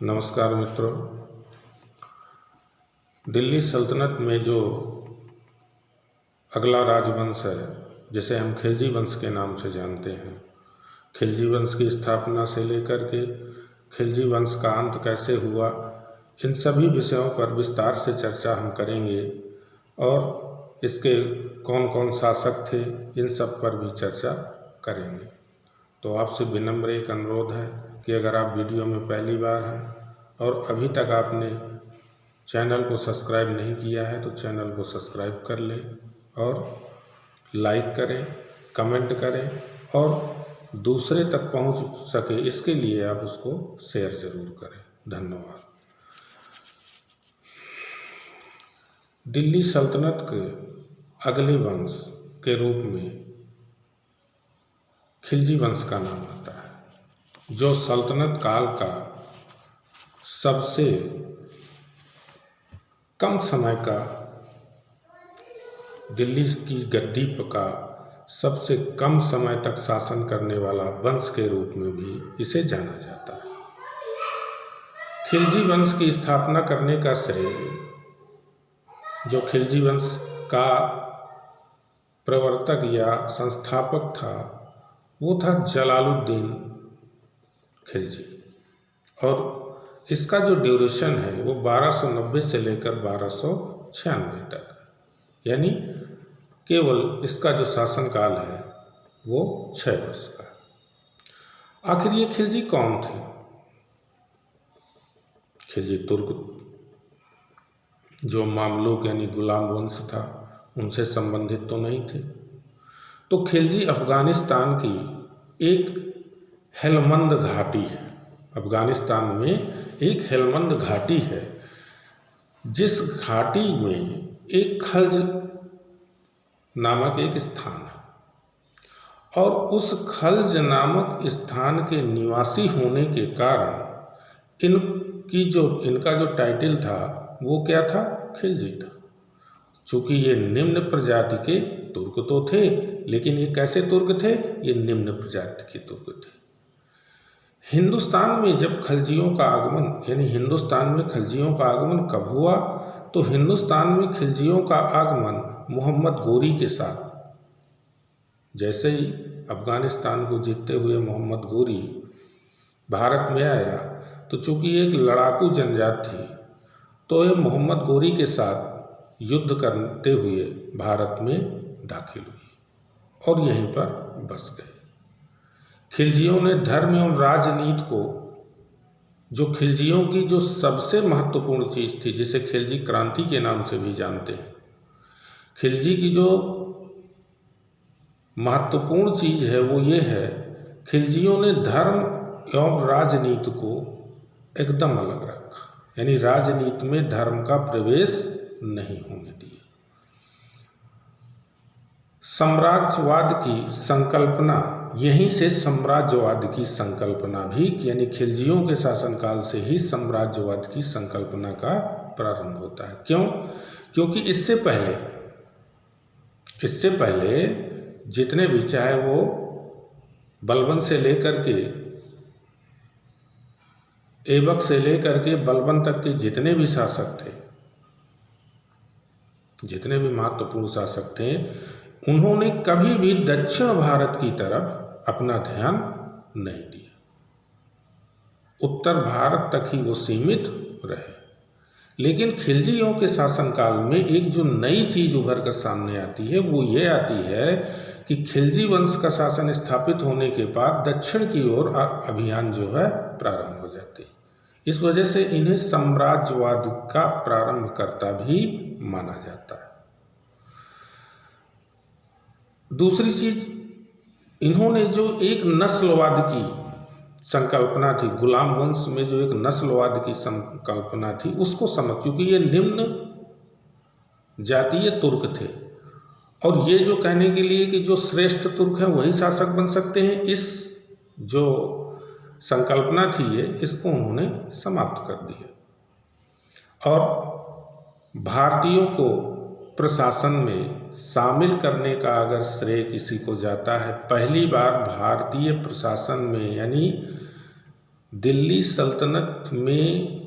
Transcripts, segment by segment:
नमस्कार मित्रों। दिल्ली सल्तनत में जो अगला राजवंश है जिसे हम खिलजी वंश के नाम से जानते हैं, खिलजी वंश की स्थापना से लेकर के खिलजी वंश का अंत कैसे हुआ, इन सभी विषयों पर विस्तार से चर्चा हम करेंगे और इसके कौन कौन शासक थे इन सब पर भी चर्चा करेंगे। तो आपसे विनम्र एक अनुरोध है कि अगर आप वीडियो में पहली बार हैं और अभी तक आपने चैनल को सब्सक्राइब नहीं किया है तो चैनल को सब्सक्राइब कर लें और लाइक करें, कमेंट करें और दूसरे तक पहुंच सके इसके लिए आप उसको शेयर ज़रूर करें। धन्यवाद। दिल्ली सल्तनत के अगले वंश के रूप में खिलजी वंश का नाम आता है, जो सल्तनत काल का सबसे कम समय का दिल्ली की गद्दी का सबसे कम समय तक शासन करने वाला वंश के रूप में भी इसे जाना जाता है। खिलजी वंश की स्थापना करने का श्रेय जो खिलजी वंश का प्रवर्तक या संस्थापक था वो था जलालुद्दीन खिलजी, और इसका जो ड्यूरेशन है वो 1290 से लेकर 1296 तक, यानी केवल इसका जो शासनकाल है वो 6 वर्ष का। आखिर ये खिलजी कौन थे? खिलजी तुर्क जो मामलुक यानी गुलाम वंश था उनसे संबंधित तो नहीं थे। तो खिलजी अफ़गानिस्तान की एक हेलमंद घाटी है। अफ़गानिस्तान में एक हेलमंद घाटी है जिस घाटी में एक खल्ज नामक एक स्थान है, और उस खल्ज नामक स्थान के निवासी होने के कारण इनका जो टाइटल था वो क्या था? खिलजी था। चूँकि ये निम्न प्रजाति के तुर्क तो थे, लेकिन ये कैसे तुर्क थे? ये निम्न प्रजाति के तुर्क थे। हिंदुस्तान में जब खलजियों का आगमन यानी हिंदुस्तान में खलजियों का आगमन कब हुआ? तो हिंदुस्तान में खिलजियों का आगमन मोहम्मद गोरी के साथ, जैसे ही अफ़गानिस्तान को जीतते हुए मोहम्मद गोरी भारत में आया तो चूँकि एक लड़ाकू जनजात थी तो ये मोहम्मद गोरी के साथ युद्ध करते हुए भारत में दाखिल हुई और यहीं पर बस गए। खिलजियों ने धर्म एवं राजनीति को, जो खिलजियों की जो सबसे महत्वपूर्ण चीज़ थी जिसे खिलजी क्रांति के नाम से भी जानते हैं, खिलजी की जो महत्वपूर्ण चीज़ है वो ये है, खिलजियों ने धर्म एवं राजनीति को एकदम अलग रखा, यानी राजनीति में धर्म का प्रवेश नहीं होने दिया। साम्राज्यवाद की संकल्पना, यहीं से साम्राज्यवाद की संकल्पना भी, यानी खिलजियों के शासनकाल से ही साम्राज्यवाद की संकल्पना का प्रारंभ होता है। क्यों? क्योंकि इससे पहले जितने भी, चाहे वो बलबन से लेकर के ऐबक से लेकर के बलबन तक के जितने भी शासक थे, जितने भी महत्वपूर्ण शासक थे, उन्होंने कभी भी दक्षिण भारत की तरफ अपना ध्यान नहीं दिया। उत्तर भारत तक ही वो सीमित रहे। लेकिन खिलजियों के शासनकाल में एक जो नई चीज़ उभर कर सामने आती है वो ये आती है कि खिलजी वंश का शासन स्थापित होने के बाद दक्षिण की ओर अभियान जो है प्रारंभ हो जाते हैं। इस वजह से इन्हें साम्राज्यवाद का प्रारंभकर्ता भी माना जाता है। दूसरी चीज, इन्होंने जो एक नस्लवाद की संकल्पना थी, गुलाम वंश में जो एक नस्लवाद की संकल्पना थी उसको समझ, क्योंकि ये निम्न जातीय तुर्क थे और ये जो कहने के लिए कि जो श्रेष्ठ तुर्क हैं वही शासक बन सकते हैं, इस जो संकल्पना थी इसको उन्होंने समाप्त कर दिया और भारतीयों को प्रशासन में शामिल करने का अगर श्रेय किसी को जाता है, पहली बार भारतीय प्रशासन में यानी दिल्ली सल्तनत में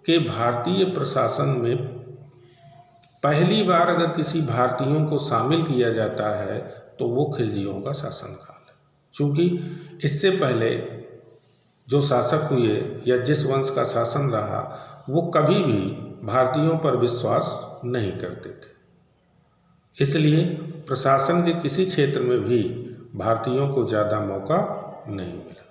के भारतीय प्रशासन में पहली बार अगर किसी भारतीयों को शामिल किया जाता है तो वो खिलजियों का शासनकाल है। चूँकि इससे पहले जो शासक हुए या जिस वंश का शासन रहा वो कभी भी भारतीयों पर विश्वास नहीं करते थे, इसलिए प्रशासन के किसी क्षेत्र में भी भारतीयों को ज़्यादा मौका नहीं मिला।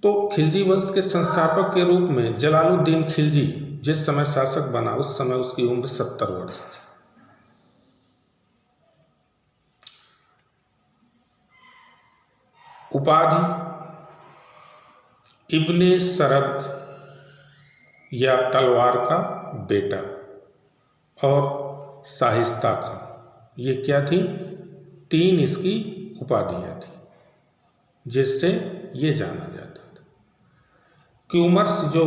तो खिलजी वंश के संस्थापक के रूप में जलालुद्दीन खिलजी जिस समय शासक बना उस समय उसकी उम्र 70 वर्ष थी। उपाधि इब्ने सरद या तलवार का बेटा और शाहिस्ता खां, ये क्या थी? 3 इसकी उपाधियाँ थी जिससे ये जाना जाता था। क्यूमर्स जो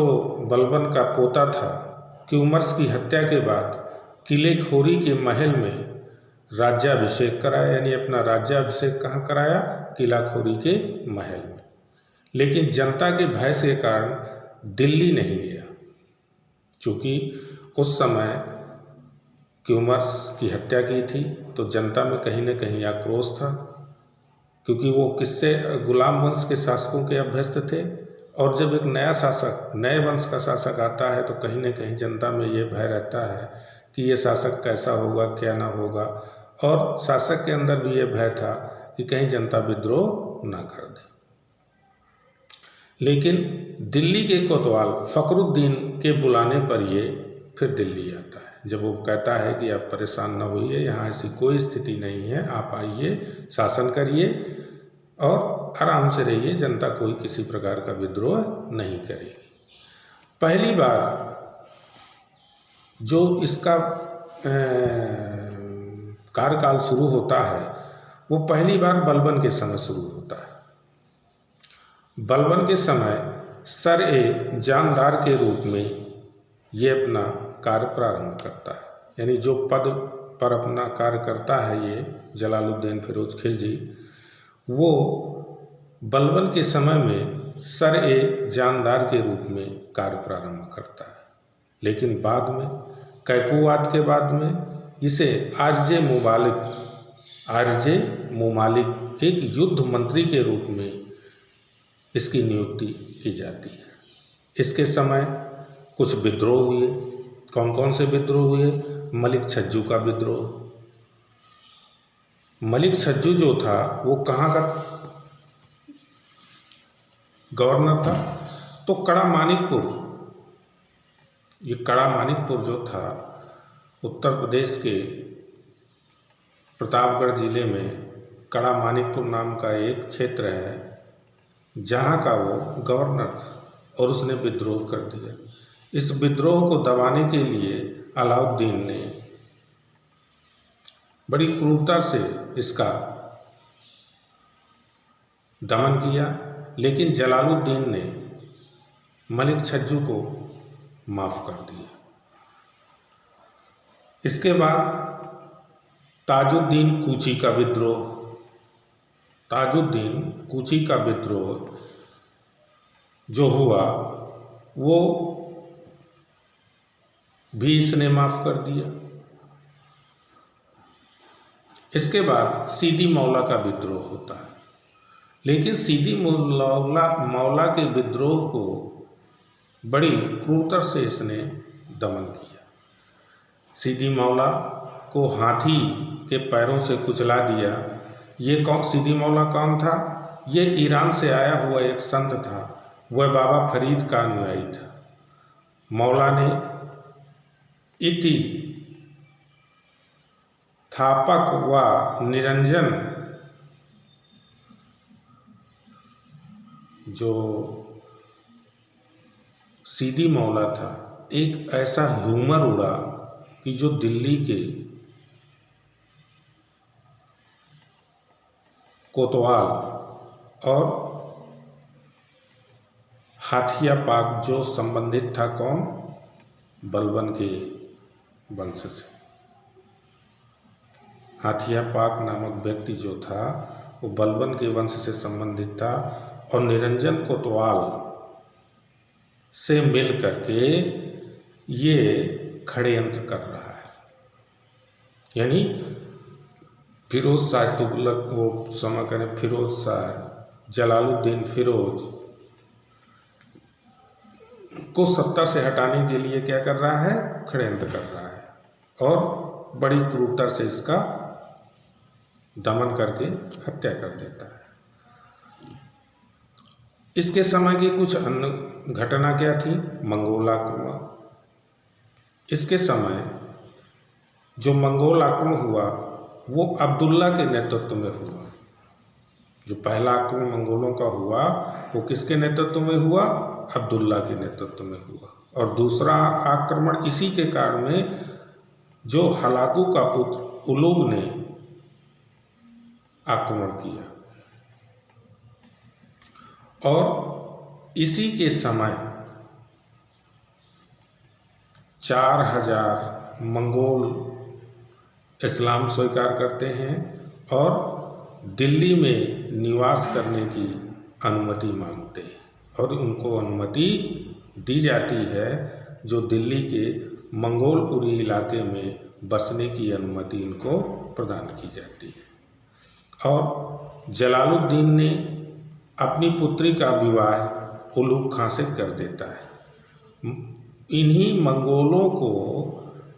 बलबन का पोता था, क्यूमर्स की हत्या के बाद किले खोरी के महल में राज्याभिषेक कराया, यानी अपना राज्याभिषेक कहाँ कराया? किला खोरी के महल में। लेकिन जनता के भय के कारण दिल्ली नहीं गया, चूँकि उस समय क्यूमर्स की हत्या की थी तो जनता में कहीं न कहीं आक्रोश था, क्योंकि वो किससे? गुलाम वंश के शासकों के अभ्यस्त थे। और जब एक नया शासक, नए वंश का शासक आता है तो कहीं न कहीं जनता में ये भय रहता है कि ये शासक कैसा होगा, क्या ना होगा। और शासक के अंदर भी ये भय था कि कहीं जनता विद्रोह ना कर दे। लेकिन दिल्ली के कोतवाल फखरुद्दीन के बुलाने पर ये फिर दिल्ली आता है। जब वो कहता है कि आप परेशान न होइए, यहाँ ऐसी कोई स्थिति नहीं है, आप आइए, शासन करिए और आराम से रहिए, जनता कोई किसी प्रकार का विद्रोह नहीं करेगी। पहली बार जो इसका कार्यकाल शुरू होता है वो पहली बार बलबन के समय शुरू होता है। बलबन के समय सर-ए-जानदार के रूप में ये अपना कार्य प्रारंभ करता है, यानी जो पद पर अपना कार्य करता है ये जलालुद्दीन फिरोज खिलजी, वो बलबन के समय में सर-ए-जानदार के रूप में कार्य प्रारंभ करता है। लेकिन बाद में कैकुवात के बाद में इसे आरजे मुमालिक एक युद्ध मंत्री के रूप में इसकी नियुक्ति की जाती है। इसके समय कुछ विद्रोह हुए। कौन कौन से विद्रोह हुए? मलिक छज्जू का विद्रोह। मलिक छज्जू जो था वो कहाँ का गवर्नर था? तो कड़ा मानिकपुर। ये कड़ा मानिकपुर जो था उत्तर प्रदेश के प्रतापगढ़ जिले में कड़ा मानिकपुर नाम का एक क्षेत्र है जहाँ का वो गवर्नर था और उसने विद्रोह कर दिया। इस विद्रोह को दबाने के लिए अलाउद्दीन ने बड़ी क्रूरता से इसका दमन किया, लेकिन जलालुद्दीन ने मलिक छज्जू को माफ़ कर दिया। इसके बाद ताजुद्दीन कूची का विद्रोह। ताजुद्दीन कूची का विद्रोह जो हुआ वो भी इसने माफ़ कर दिया। इसके बाद सीदी मौला का विद्रोह होता है, लेकिन सीदी मौला के विद्रोह को बड़ी क्रूरता से इसने दमन किया। सीदी मौला को हाथी के पैरों से कुचला दिया। ये कौन सीदी मौला कौन था? ये ईरान से आया हुआ एक संत था, वह बाबा फरीद का अनुयायी था। मौला ने इति थापक व निरंजन जो सीदी मौला था, एक ऐसा ह्यूमर उड़ा कि जो दिल्ली के कोतवाल और हाथिया पाक जो संबंधित था कौन? बलबन के वंश से। हाथिया पाक नामक व्यक्ति जो था वो बलबन के वंश से संबंधित था और निरंजन कोतवाल से मिल करके ये षड्यंत्र कर रहा है। यानी फिरोज शाह तुगलक, वो क्षमा करें, फिरोज शाह जलालुद्दीन फिरोज को सत्ता से हटाने के लिए क्या कर रहा है, षड्यंत्र कर रहा है और बड़ी क्रूरता से इसका दमन करके हत्या कर देता है। इसके समय की कुछ अन्य घटना क्या थी, मंगोल आक्रमण। इसके समय जो मंगोल आक्रमण हुआ वो अब्दुल्ला के नेतृत्व में हुआ। जो पहला आक्रमण मंगोलों का हुआ वो किसके नेतृत्व में हुआ, अब्दुल्ला के नेतृत्व में हुआ। और दूसरा आक्रमण इसी के कारण में जो हलाकू का पुत्र उलुग ने आक्रमण किया। और इसी के समय 4000 मंगोल इस्लाम स्वीकार करते हैं और दिल्ली में निवास करने की अनुमति मांगते हैं और उनको अनुमति दी जाती है, जो दिल्ली के मंगोलपुरी इलाके में बसने की अनुमति इनको प्रदान की जाती है। और जलालुद्दीन ने अपनी पुत्री का विवाह उलुग खां से कर देता है। इन्हीं मंगोलों को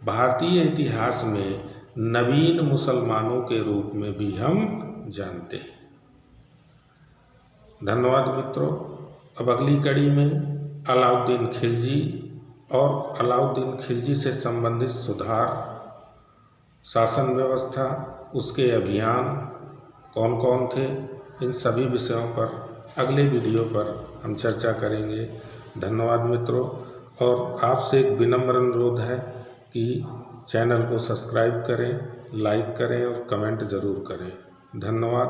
भारतीय इतिहास में नवीन मुसलमानों के रूप में भी हम जानते हैं। धन्यवाद मित्रों। अब अगली कड़ी में अलाउद्दीन खिलजी और अलाउद्दीन खिलजी से संबंधित सुधार, शासन व्यवस्था, उसके अभियान कौन कौन थे, इन सभी विषयों पर अगले वीडियो पर हम चर्चा करेंगे। धन्यवाद मित्रों। और आपसे एक विनम्र अनुरोध है कि चैनल को सब्सक्राइब करें, लाइक करें और कमेंट ज़रूर करें। धन्यवाद।